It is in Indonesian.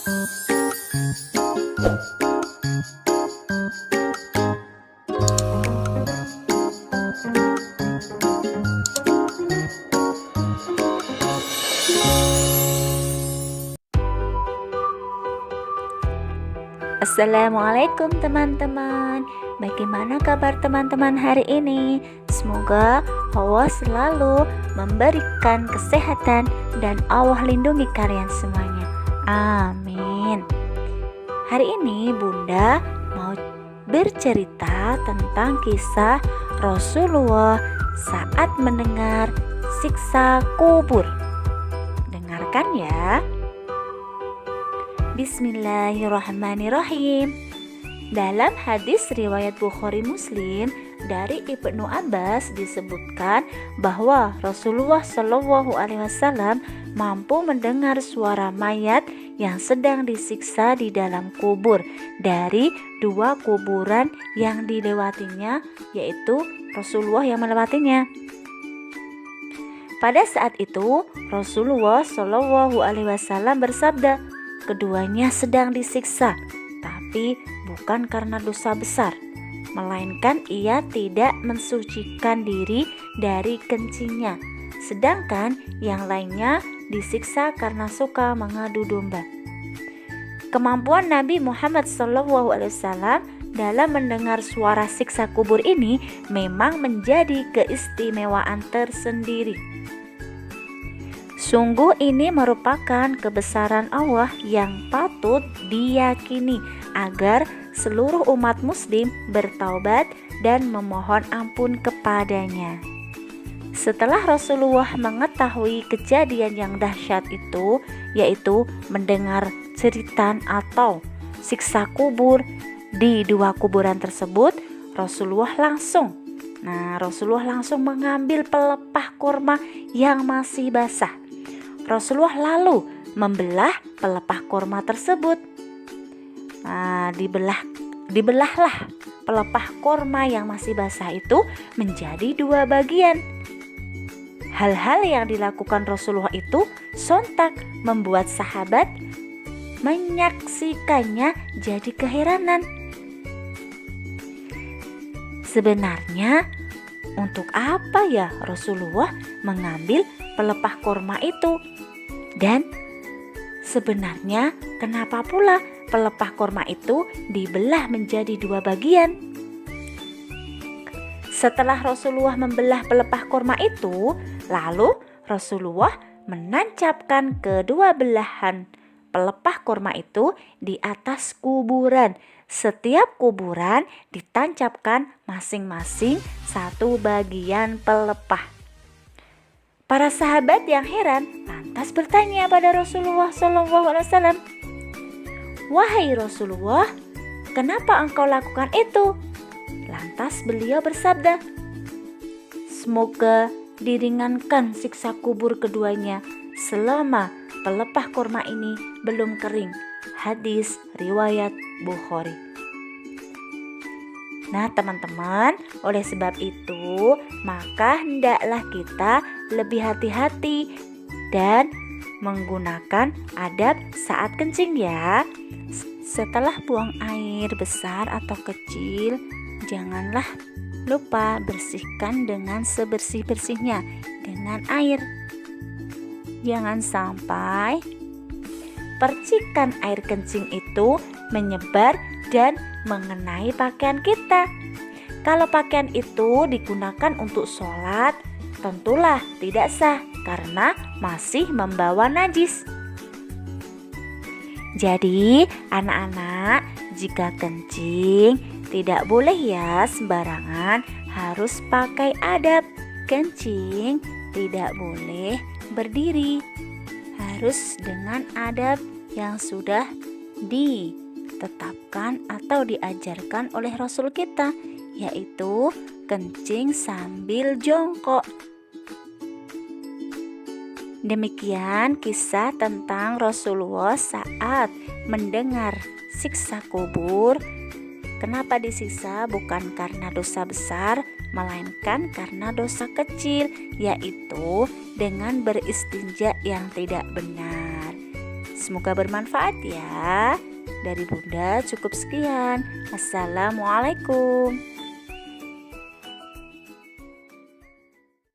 Assalamualaikum teman-teman. Bagaimana kabar teman-teman hari ini? Semoga Allah selalu memberikan kesehatan dan Allah lindungi kalian semuanya. Amin. Hari ini Bunda mau bercerita tentang kisah Rasulullah saat mendengar siksa kubur. Dengarkan ya. Bismillahirrahmanirrahim. Dalam hadis riwayat Bukhari Muslim dari Ibnu Abbas disebutkan bahwa Rasulullah Shallallahu Alaihi Wasallam mampu mendengar suara mayat yang sedang disiksa di dalam kubur dari dua kuburan yang dilewatinya, yaitu Rasulullah yang melewatinya. Pada saat itu Rasulullah Shallallahu Alaihi Wasallam bersabda, keduanya sedang disiksa, tapi bukan karena dosa besar, melainkan ia tidak mensucikan diri dari kencingnya, sedangkan yang lainnya disiksa karena suka mengadu domba. Kemampuan Nabi Muhammad SAW dalam mendengar suara siksa kubur ini memang menjadi keistimewaan tersendiri. Sungguh ini merupakan kebesaran Allah yang patut diyakini agar seluruh umat muslim bertaubat dan memohon ampun kepadanya. Setelah Rasulullah mengetahui kejadian yang dahsyat itu, yaitu mendengar cerita atau siksa kubur di dua kuburan tersebut, Rasulullah langsung mengambil pelepah kurma yang masih basah. Rasulullah lalu membelah pelepah kurma tersebut. Dibelahlah pelepah kurma yang masih basah itu menjadi dua bagian. Hal-hal yang dilakukan Rasulullah itu sontak membuat sahabat menyaksikannya jadi keheranan. Sebenarnya untuk apa ya Rasulullah mengambil pelepah kurma itu? Dan sebenarnya kenapa pula pelepah kurma itu dibelah menjadi dua bagian? Setelah Rasulullah membelah pelepah kurma itu, lalu Rasulullah menancapkan kedua belahan pelepah kurma itu di atas kuburan. Setiap kuburan ditancapkan masing-masing satu bagian pelepah. Para sahabat yang heran lantas bertanya pada Rasulullah SAW, "Wahai Rasulullah, kenapa engkau lakukan itu?" Lantas beliau bersabda, "Semoga diringankan siksa kubur keduanya selama pelepah kurma ini belum kering." Hadis riwayat Bukhari. Nah teman-teman, oleh sebab itu maka hendaklah kita lebih hati-hati dan menggunakan adab saat kencing ya. Setelah buang air besar atau kecil, janganlah lupa bersihkan dengan sebersih-bersihnya dengan air. Jangan sampai percikan air kencing itu menyebar dan mengenai pakaian kita. Kalau pakaian itu digunakan untuk sholat, tentulah tidak sah karena masih membawa najis. Jadi anak-anak, jika kencing tidak boleh ya sembarangan, harus pakai adab. Kencing tidak boleh berdiri, harus dengan adab yang sudah ditetapkan atau diajarkan oleh Rasul kita, yaitu kencing sambil jongkok. Demikian kisah tentang Rasulullah saat mendengar siksa kubur. Kenapa disiksa? Bukan karena dosa besar, melainkan karena dosa kecil, yaitu dengan beristinja yang tidak benar. Semoga bermanfaat ya. Dari Bunda cukup sekian. Assalamualaikum.